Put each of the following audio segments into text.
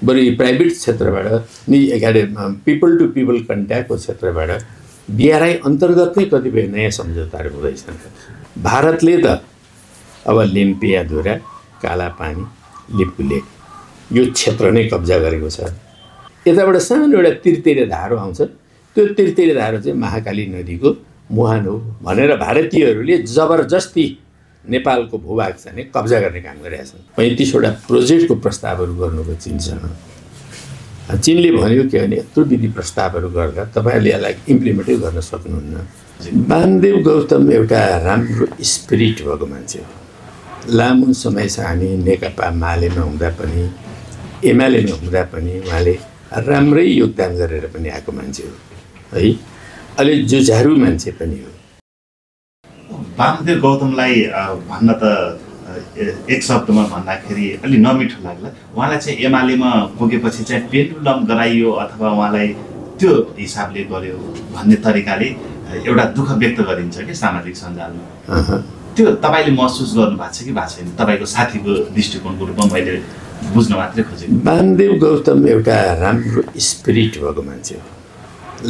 बरु प्राइभेट क्षेत्रबाट people to people कन्ट्याक्टको क्षेत्रबाट बिआरआई अन्तर्गत नै कतिपय नयाँ सम्झौताहरू हुँदैछन्। भारतले त अब लिम्पियाधुरा, कालापानी, लिपुलेक यो क्षेत्र नै कब्जा गरेको छ। यताबाट सानो एउटा तिरतिरे धारो आउँछ, त्यो तिरतिरे धारो चाहिँ महाकाली नदीको मुहान हो भनेर भारतीयहरूले जबरजस्ती नेपालको भूभाग चाहिँ कब्जा गर्ने काम गरेका छन्। 35वटा प्रोजेक्टको प्रस्तावहरू गर्नुको चिनसँग। चीनले भन्यो के भने यत्रो विधि प्रस्तावहरू गर्दा तपाईँहरूले यसलाई इम्प्लिमेन्टै गर्न सक्नुहुन्न। वामदेव गौतम एउटा राम्रो स्पिरिट भएको मान्छे हो। लामो समयसम्म हामी नेकपा मालेमा हुँदा पनि एमालेमा हुँदा पनि उहाँले राम्रै योगदान गरेर पनि आएको मान्छे हो है। अलि जुझारु मान्छे पनि हो। वामदेव गौतमलाई भन्न त एक शब्दमा भन्दाखेरि अलि नमिठो लाग्ला। उहाँलाई चाहिँ एमालेमा पुगेपछि चाहिँ पेन्डुलम गराइयो अथवा उहाँलाई त्यो हिसाबले गर्यो भन्ने तरिकाले एउटा दुःख व्यक्त गरिन्छ कि सामाजिक सञ्जालमा। त्यो तपाईँले महसुस गर्नु भएको छ कि भएको छैन? तपाईँको साथीको दृष्टिकोणको रूपमा मैले बुझ्न मात्रै खोजेको। वामदेव गौतम एउटा राम्रो स्पिरिट भएको मान्छे हो।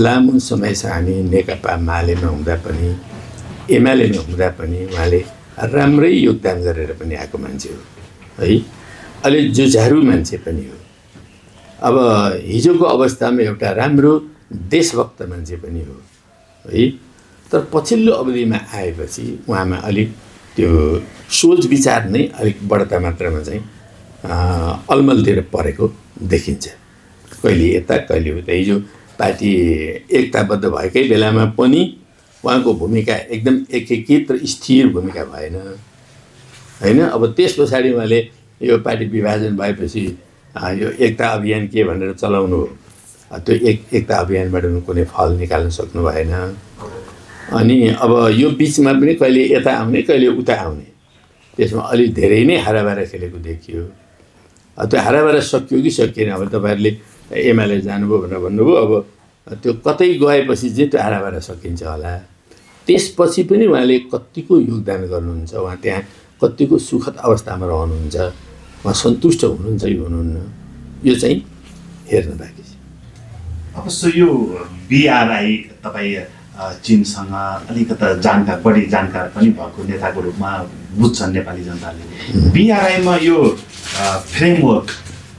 लामो समयसम्म हामी नेकपा मालेमा हुँदा पनि एमालेमा हुँदा पनि उहाँले राम्रै योगदान गरेर पनि आएको मान्छे हो है। अलि जुझारु मान्छे पनि हो। अब हिजोको अवस्थामा एउटा राम्रो देशभक्त मान्छे पनि हो है। तर पछिल्लो अवधिमा आएपछि उहाँमा अलिक त्यो सोच विचार नै अलिक बढ्ता मात्रामा चाहिँ अलमलतिर परेको देखिन्छ। कहिले यता कहिले उता। हिजो पार्टी एकताबद्ध भएकै बेलामा पनि उहाँको भूमिका एकदम एकीकृत र स्थिर भूमिका भएन होइन। अब त्यस पछाडि उहाँले यो पार्टी विभाजन भएपछि यो एकता अभियान के भनेर चलाउनु हो, त्यो एकता अभियानबाट कुनै फल निकाल्न सक्नु भएन। अनि अब यो बिचमा पनि कहिले यता आउने कहिले उता आउने, त्यसमा अलिक धेरै नै हाराबारा खेलेको देखियो। त्यो हाराबारा सकियो कि सकिएन अब तपाईँहरूले एमाले जानुभयो भनेर भन्नुभयो। अब त्यो कतै गएपछि चाहिँ त्यो हाराबारा सकिन्छ होला। त्यसपछि पनि उहाँले कतिको योगदान गर्नुहुन्छ, उहाँ त्यहाँ कतिको सुखद अवस्थामा रहनुहुन्छ, उहाँ सन्तुष्ट हुनुहुन्छ कि हुनुहुन्न, यो चाहिँ हेर्न बाँकी छ। अवश्य यो बिआरआई तपाईँ चीनसँग अलिकता बढी जानकार पनि भएको नेताको रूपमा बुझ्छन् नेपाली जनताले। बिआरआईमा यो फ्रेमवर्क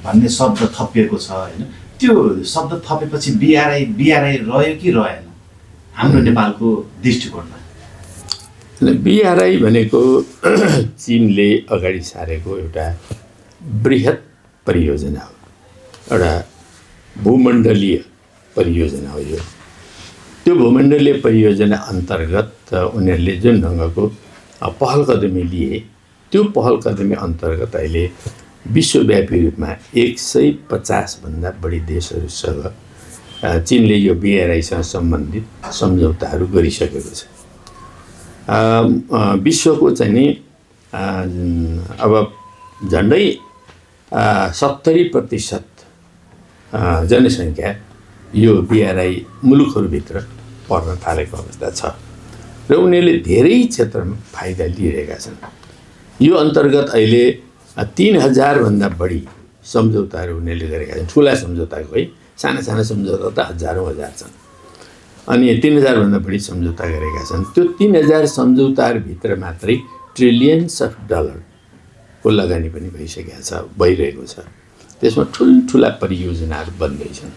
भन्ने शब्द थपिएको छ होइन। त्यो शब्द थपेपछि बिआरआई रह्यो कि रहेन हाम्रो नेपालको दृष्टिकोणमा? बिआरआई भनेको चीनले अगाडि सारेको एउटा बृहत परियोजना हो, एउटा भूमण्डलीय परियोजना हो यो। त्यो भूमण्डलीय परियोजना अन्तर्गत उनीहरूले जुन ढङ्गको पहल कदमी लिए, त्यो पहल कदमी अन्तर्गत अहिले विश्वव्यापी रूपमा 150 भन्दा बढी देशहरूसँग चीनले यो बिआरआईसँग सम्बन्धित सम्झौताहरू गरिसकेको छ। विश्वको चाहिँ नि अब झन्डै 70% जनसङ्ख्या यो बिआरआई मुलुकहरूभित्र पर्न थालेको अवस्था छ र उनीहरूले धेरै क्षेत्रमा फाइदा लिइरहेका छन्। यो अन्तर्गत अहिले 3000 भन्दा बढी सम्झौताहरू उनीहरूले गरेका छन्। ठुला सम्झौताको है, साना साना सम्झौता त हजारौँ हजार छन्। अनि 3000 भन्दा बढी सम्झौता गरेका छन्। त्यो 3000 सम्झौताहरूभित्र मात्रै ट्रिलियन्स अफ डलरको लगानी पनि भइरहेको छ। त्यसमा ठुल्ठुला परियोजनाहरू बन्दैछन्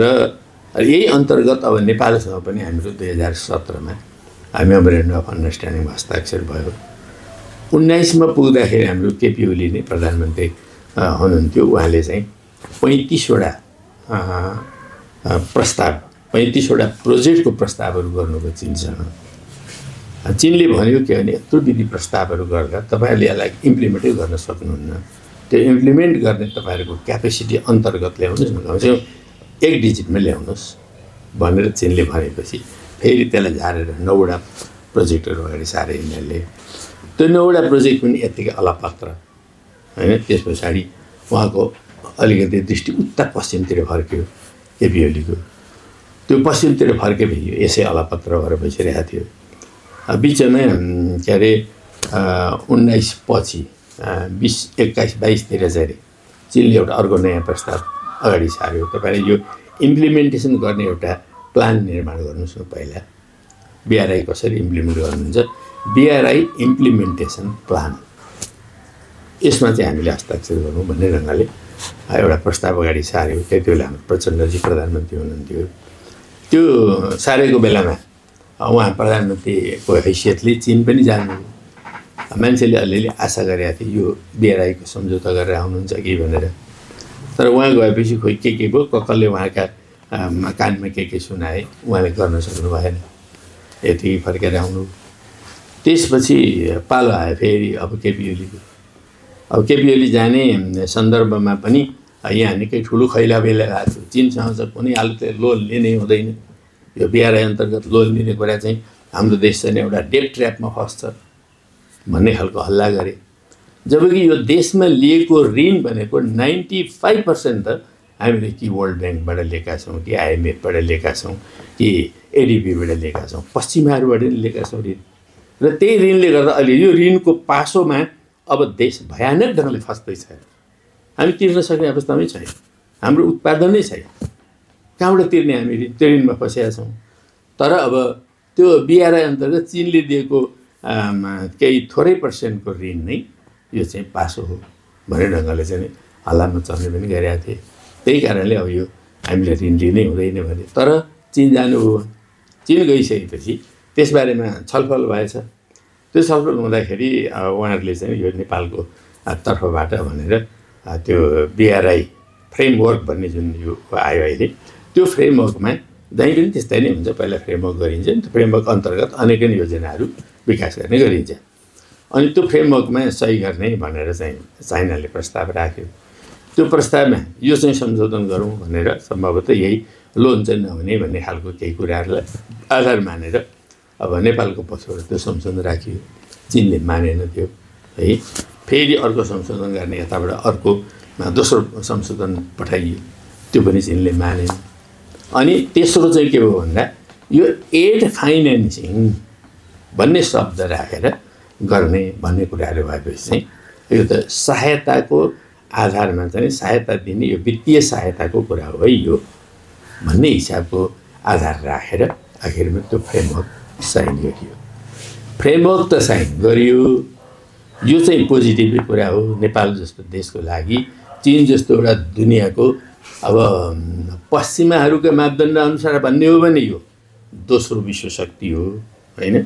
र यही अन्तर्गत अब नेपालसँग पनि हाम्रो 2017मा मेमोरेन्डम अफ अन्डरस्ट्यान्डिङ हस्ताक्षर भयो। 19मा पुग्दाखेरि हाम्रो केपी ओली नै प्रधानमन्त्री हुनुहुन्थ्यो। उहाँले चाहिँ 35वटा प्रोजेक्टको प्रस्तावहरू गर्नुको चिनसँग। चीनले भन्यो के भने यत्रो विधि प्रस्तावहरू गर्दा तपाईँहरूले यसलाई इम्प्लिमेन्टै गर्न सक्नुहुन्न, त्यो इम्प्लिमेन्ट गर्ने तपाईँहरूको क्यापेसिटी अन्तर्गत ल्याउनुहोस् न, कमसेकम 1 डिजिटमा ल्याउनुहोस् भनेर चीनले भनेपछि फेरि त्यसलाई झारेर 9वटा प्रोजेक्टहरू अगाडि सारे यिनीहरूले। त्यो 9वटा प्रोजेक्ट पनि यत्तिकै अलपत्र होइन। त्यस पछाडि उहाँको अलिकति दृष्टि उत्तर पश्चिमतिर फर्क्यो केपी ओलीको। त्यो पश्चिमतिर फर्केपछि यसै अलपत्र भएर बसिरहेको थियो। बिचमा के अरे 19 पछि 20, 21, 22तिर चाहिँ चिनले एउटा अर्को नयाँ प्रस्ताव अगाडि सार्यो। तपाईँले यो इम्प्लिमेन्टेसन गर्ने एउटा प्लान निर्माण गर्नुहोस् न पहिला। BRI कसरी इम्प्लिमेन्ट गर्नुहुन्छ, BRI इम्प्लिमेन्टेसन प्लान, यसमा चाहिँ हामीले हस्ताक्षर गरौँ भन्ने ढङ्गले एउटा प्रस्ताव अगाडि सार्यो। त्यति बेला हाम्रो प्रचण्डजी प्रधानमन्त्री हुनुहुन्थ्यो। त्यो सारेको बेलामा उहाँ प्रधानमन्त्रीको हैसियतले चिन पनि जान्नु, मान्छेले अलिअलि आशा गरेका थिए यो BRI को सम्झौता गरेर आउनुहुन्छ कि भनेर। तर उहाँ गएपछि खोइ के भयो, कसले उहाँका कानमा के सुनाए, उहाँले गर्न सक्नु भएन, यति फर्केर आउनु। त्यसपछि पालो आयो फेरि अब केपी ओलीको। अब केपी ओली जाने सन्दर्भमा पनि यहाँ निकै ठुलो खैला बेला भएको थियो। चिनसँग चाहिँ कुनै हालतले लोन लिनै हुँदैन, यो BRI अन्तर्गत लोन लिने कुरा चाहिँ हाम्रो देश चाहिँ एउटा डेट ट्र्यापमा फस्छ भन्ने खालको हल्ला गरे। जबकि यो देशमा लिएको ऋण भनेको 95% त हामीले कि वर्ल्ड ब्याङ्कबाट लिएका छौँ, कि IMFबाट लिएका छौँ, कि ADBबाट लिएका छौँ, पश्चिमाहरूबाट नि लिएका छौँ ऋण। र त्यही ऋणले गर्दा अहिले यो ऋणको पासोमा अब देश भयानक ढङ्गले फस्दैछ। हामी तिर्न सक्ने अवस्थामै छैन, हाम्रो उत्पादनै छैन, कहाँबाट तिर्ने हामी ऋण? त्यो ऋणमा फसेका छौँ। तर अब त्यो BRI अन्तर्गत चिनले दिएको केही थोरै पर्सेन्टको ऋण नै यो चाहिँ पासो हो भन्ने ढङ्गले चाहिँ हल्लामा चल्ने पनि गरेका थिए। त्यही कारणले अब यो हामीले ऋण लिनै हुँदैन भने। तर चिन जानुभयो, चिन गइसकेपछि त्यसबारेमा छलफल भएछ। त्यो छलफल हुँदाखेरि उहाँहरूले चाहिँ यो नेपालको तर्फबाट भनेर त्यो BRI फ्रेमवर्क भन्ने जुन यो आयो अहिले, त्यो फ्रेमवर्कमा जहीँ पनि त्यस्तै नै हुन्छ। पहिला फ्रेमवर्क गरिन्छ, त्यो फ्रेमवर्क अन्तर्गत अनेकन योजनाहरू विकास गर्ने गरिन्छ। अनि त्यो फ्रेमवर्कमा सही गर्ने भनेर चाहिँ चाइनाले प्रस्ताव राख्यो। त्यो प्रस्तावमा यो चाहिँ संशोधन गरौँ भनेर सम्भवतः यही लोन चाहिँ नहुने भन्ने खालको केही कुराहरूलाई आधार मानेर अब नेपालको पक्षबाट त्यो संशोधन राखियो। चिनले मानेन त्यो है, फेरि अर्को संशोधन गर्ने यताबाट अर्को दोस्रो संशोधन पठाइयो, त्यो पनि चिनले मानेन। अनि तेस्रो चाहिँ के भयो भन्दा यो एड फाइनेन्सिङ भन्ने शब्द राखेर गर्ने भन्ने कुराहरू भएपछि चाहिँ यो त सहायताको आधारमा चाहिँ सहायता दिने यो वित्तीय सहायताको कुरा हो है यो भन्ने हिसाबको आधार राखेर आखिरमा त्यो फ्रेमवर्क साइन गरियो। फ्रेमवर्क त साइन गरियो, यो चाहिँ पोजिटिभै कुरा हो नेपाल जस्तो देशको लागि। चिन जस्तो एउटा दुनियाँको अब पश्चिमाहरूका मापदण्ड अनुसार भन्ने हो भने यो दोस्रो विश्व शक्ति हो होइन।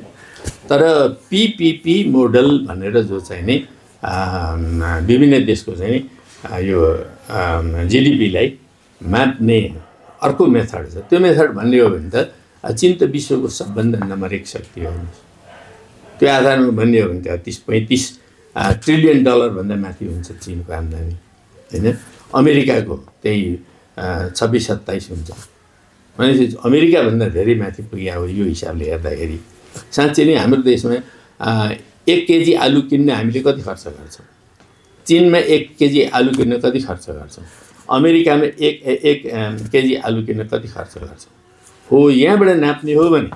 तर PPP मोडल भनेर जो चाहिँ नि विभिन्न देशको चाहिँ यो GDP-लाई माप्ने अर्को मेथड छ। त्यो मेथड भन्ने हो भने त चिन त विश्वको सबभन्दा नम्बर 1 शक्ति हो। त्यो आधारमा भन्ने हो भने त 30-35 ट्रिलियन डलर भन्दा माथि हुन्छ चिनको आम्दानी होइन। अमेरिकाको त्यही 26-27 हुन्छ। भनेपछि अमेरिकाभन्दा धेरै माथि पुगे हो यो हिसाबले हेर्दाखेरि। साँच्चै नै हाम्रो देशमा 1 केजी आलु किन्न हामीले कति खर्च गर्छौँ? चिनमा 1 केजी आलु किन्न कति खर्च गर्छौँ? अमेरिकामा 1 केजी आलु किन्न कति खर्च गर्छौँ? हो यहाँबाट नाप्ने हो भने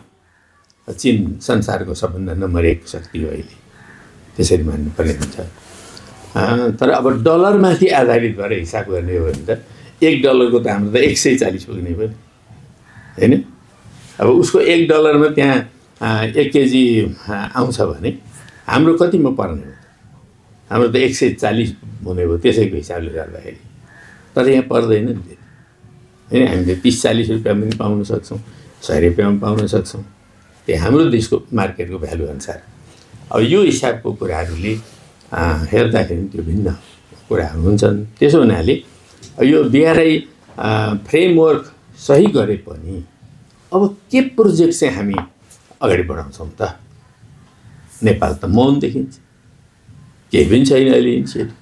चिन संसारको सबभन्दा नम्बर 1 शक्ति हो अहिले, त्यसरी मान्नुपर्ने हुन्छ। तर अब डलरमाथि आधारित भएर हिसाब गर्ने हो भने त $1 को त हाम्रो त 140 पुग्ने पनि होइन। अब उसको $1 त्यहाँ 1 केजी आउँछ भने हाम्रो कतिमा पर्ने हो? हाम्रो त 140 हुने हो त्यसैको हिसाबले गर्दाखेरि। तर यहाँ पर्दैन नि होइन। हामीले 30-40 रुपियाँ पनि पाउन सक्छौँ, 100 रुपियाँमा पाउन सक्छौँ। त्यो हाम्रो देशको मार्केटको भ्यालु अनुसार। अब यो हिसाबको कुराहरूले हेर्दाखेरि त्यो भिन्न कुराहरू हुन्छन्। त्यसो हुनाले यो BRI फ्रेमवर्क सही गरे पनि अब के प्रोजेक्ट चाहिँ हामी अगाडि बढाउँछौँ त? नेपाल त मौन देखिन्छ, केही पनि छैन अहिले इनिसिएटिभ।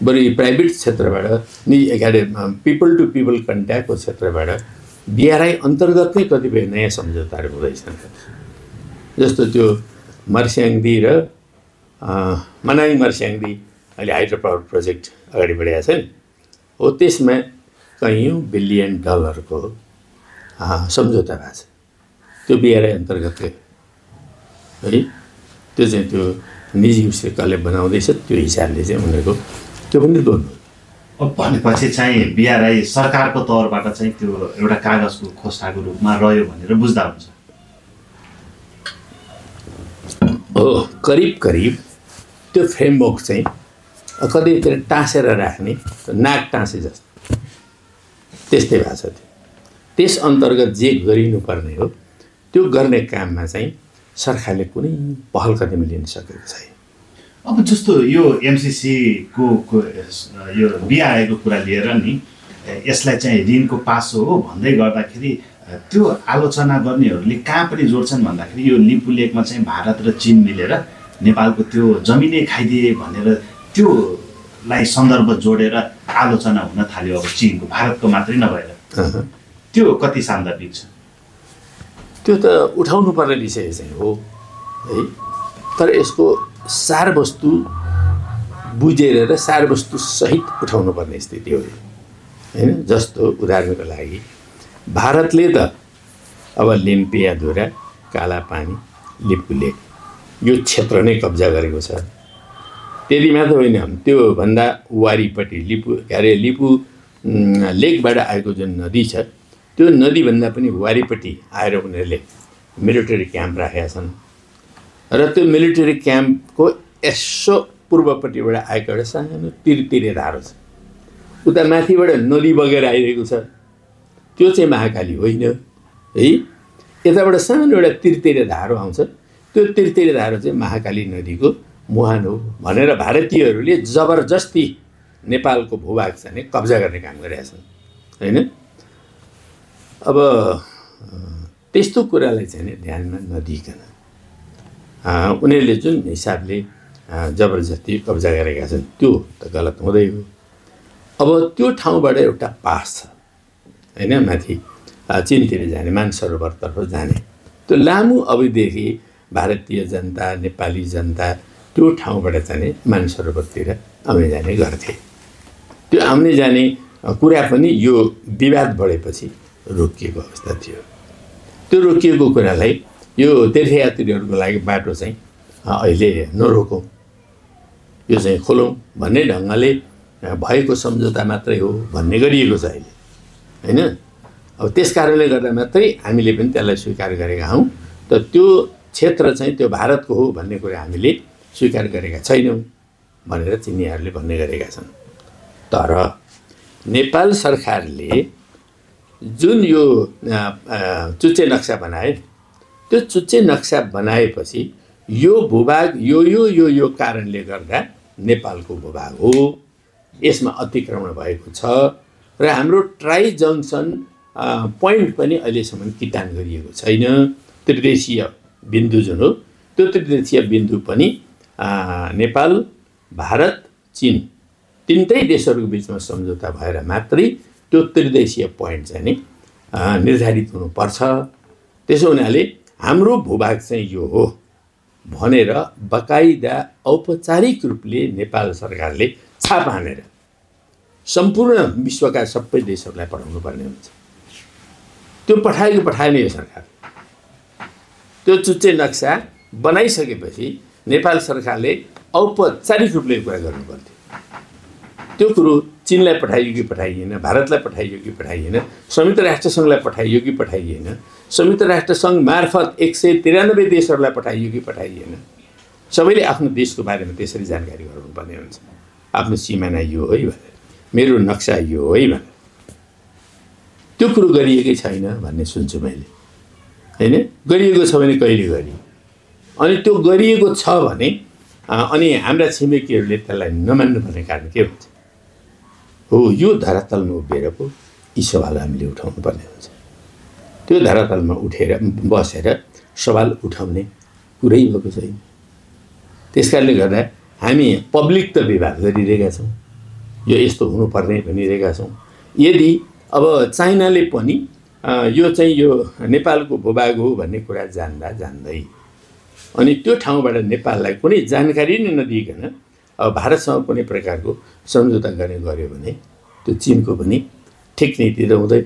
बरु प्राइभेट क्षेत्रबाट पिपल टु पिपल कन्ट्याक्टको क्षेत्रबाट BRI अन्तर्गत नै कतिपय नयाँ सम्झौताहरू हुँदैछन्। जस्तो त्यो मर्स्याङ्दी र मनाङ मर्स्याङ्दी अहिले हाइड्रो पावर प्रोजेक्ट अगाडि बढेको छ नि, हो त्यसमा कयौँ $बिलियन को सम्झौता भएको छ। त्यो BRI अन्तर्गत है, त्यो चाहिँ त्यो निजी उसले कसले बनाउँदैछ त्यो हिसाबले चाहिँ उनीहरूको त्यो पनि लोन हो। भनेपछि चाहिँ बिआरआई सरकारको तौरबाट चाहिँ त्यो एउटा कागजको खोस्टाको रूपमा रह्यो भनेर बुझ्दा हुन्छ। हो, करिब करिब त्यो फ्रेमवर्क चाहिँ कतैतिर टाँसेर राख्ने नाक टाँसे जस्तो त्यस्तै भएको छ। त्यस अन्तर्गत जे गरिनुपर्ने हो त्यो गर्ने काममा चाहिँ सरकारले कुनै पहल कदमी लिन सकेको छैन। अब जस्तो यो एमसिसीको यो बिआरआईको कुरा लिएर नि यसलाई चाहिँ ऋणको पासो हो भन्दै गर्दाखेरि त्यो आलोचना गर्नेहरूले कहाँ पनि जोड्छन् भन्दाखेरि यो लिपु लेकमा चाहिँ भारत र चीन मिलेर नेपालको त्यो जमिनै खाइदिए भनेर त्योलाई सन्दर्भ जोडेर आलोचना हुन थाल्यो। अब चीनको, भारतको मात्रै नभएर त्यो कति सान्दर्भिक छ? त्यो त उठाउनु पर्ने विषय चाहिँ हो है, तर यसको सारवस्तु बुझेर र सारवस्तु सहित उठाउनु पर्ने स्थिति हो हैन। जस्तो उदाहरणको लागि भारतले त अब लिम्पियाधुरा, कालापानी, लिपु लेक यो क्षेत्र नै कब्जा गरेको छ। त्यति मात्र होइन, त्यो भन्दा वारीपट्टि लिपु लेकबाट आएको जुन नदी छ त्यो नदीभन्दा पनि वारीपट्टि आएर उनीहरूले मिलिटरी क्याम्प राखेका छन् र त्यो मिलिटरी क्याम्पको यसो पूर्वपट्टिबाट आएको एउटा सानो तिरे धारो छ, उता माथिबाट नदी बगेर आइरहेको छ, त्यो चाहिँ महाकाली होइन है। यताबाट सानो एउटा तिरे धारो आउँछ, त्यो तिरे धारो चाहिँ महाकाली नदीको मुहान हो भनेर भारतीयहरूले जबरजस्ती नेपालको भूभाग चाहिँ कब्जा गर्ने काम गरेका छन् हैन। अब त्यस्तो कुरालाई चाहिँ ध्यानमा नदिइकन उनीहरूले जुन हिसाबले जबरजस्ती कब्जा गरेका छन् त्यो त गलत हुँदै हो। अब त्यो ठाउँबाट एउटा पास छ हैन, माथि चीनतिर जाने, मानसरोवरतर्फ जाने, त्यो लामो अवधिदेखि भारतीय जनता, नेपाली जनता त्यो ठाउँबाट चाहिँ मानसरोवरतिर आउने जाने गर्थे। त्यो आउने जाने कुरा पनि यो विवाद बढेपछि रोकिएको अवस्था थियो। त्यो रोकिएको कुरालाई यो तीर्थयात्रीहरूको लागि बाटो चाहिँ अहिले नरोकौँ, यो चाहिँ खोलौँ भन्ने ढङ्गले भएको सम्झौता मात्रै हो भन्ने गरिएको छ अहिले हैन। अब त्यस कारणले गर्दा मात्रै हामीले पनि त्यसलाई स्वीकार गरेका हौँ। त त्यो क्षेत्र चाहिँ त्यो भारतको हो भन्ने कुरा हामीले स्वीकार गरेका छैनौँ भनेर चिनियाहरूले भन्ने गरेका छन्। तर नेपाल सरकारले जुन यो चुच्चे नक्सा बनाए, त्यो चुच्चे नक्सा बनाएपछि यो भूभाग यो कारणले गर्दा नेपालको भूभाग हो, यसमा अतिक्रमण भएको छ र हाम्रो ट्राई जङ्सन पोइन्ट पनि अहिलेसम्म किटान गरिएको छैन। त्रिदेशीय बिन्दु जुन हो त्यो त्रिदेशीय बिन्दु पनि नेपाल, भारत, चीन तीनटै देशहरूको बिचमा सम्झौता भएर मात्रै त्यो त्रिदेशीय पोइन्ट चाहिँ नि निर्धारित हुनुपर्छ। त्यसो हुनाले हाम्रो भूभाग चाहिँ यो हो भनेर बकाइदा औपचारिक रूपले नेपाल सरकारले छाप हानेर सम्पूर्ण विश्वका सबै देशहरूलाई पठाउनु पर्ने हुन्छ। त्यो पठाएन यो सरकार। त्यो चुच्चे नक्सा बनाइसकेपछि नेपाल सरकारले औपचारिक रूपले कुरा गर्नु पर्थ्यो। त्यो कुरो चीनलाई पठाइयो कि पठाइएन, भारतलाई पठाइयो कि पठाइएन, संयुक्त राष्ट्रसङ्घलाई पठाइयो कि पठाइएन, संयुक्त राष्ट्रसङ्घ मार्फत 193 देशहरूलाई पठाइयो कि पठाइएन, सबैले आफ्नो देशको बारेमा त्यसरी जानकारी गराउनुपर्ने हुन्छ। आफ्नो सिमाना यो है भनेर, मेरो नक्सा यो है भनेर। त्यो कुरो गरिएकै छैन भन्ने सुन्छु मैले हैन। गरिएको छ भने कहिले गरियो? अनि त्यो गरिएको छ भने अनि हाम्रा छिमेकीहरूले त्यसलाई नमान्नुपर्ने कारण के हुन्छ? हो, यो धरातलमा उभिएर पो यी सवाल हामीले उठाउनु पर्ने हुन्छ। त्यो धरातलमा उठेर बसेर सवाल उठाउने कुरै भएको छैन। त्यस कारणले गर्दा हामी पब्लिक त विवाद गरिरहेका छौँ, यो यस्तो हुनुपर्ने भनिरहेका छौँ। यदि अब चाइनाले पनि यो चाहिँ यो नेपालको भूभाग हो भन्ने कुरा जान्दै अनि त्यो ठाउँबाट नेपाललाई कुनै जानकारी नै नदिइकन अब भारतसँग कुनै प्रकारको सम्झौता गर्ने गर्यो भने त्यो चीनको पनि ठिक नीति त हुँदैन।